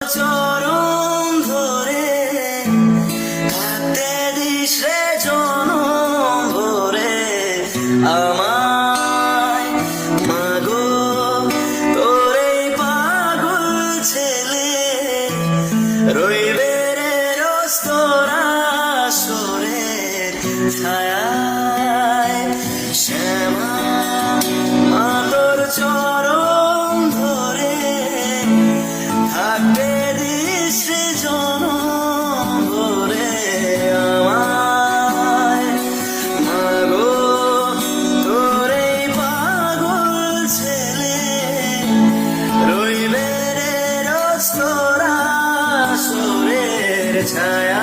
চরণ ধরে থাকতে দিস রে জনম ভরে আমায় মাগো তোর এই পাগল ছেলে রইবে রে রস্তরা সরের ছায়ায় শ্যামা মা তোর চরণ ধরে থাকতে দিস রে জনম ভরে আমায় মাগো তোর এই পাগল ছেলে রইবে রে রস্তরা সরের ছায়া।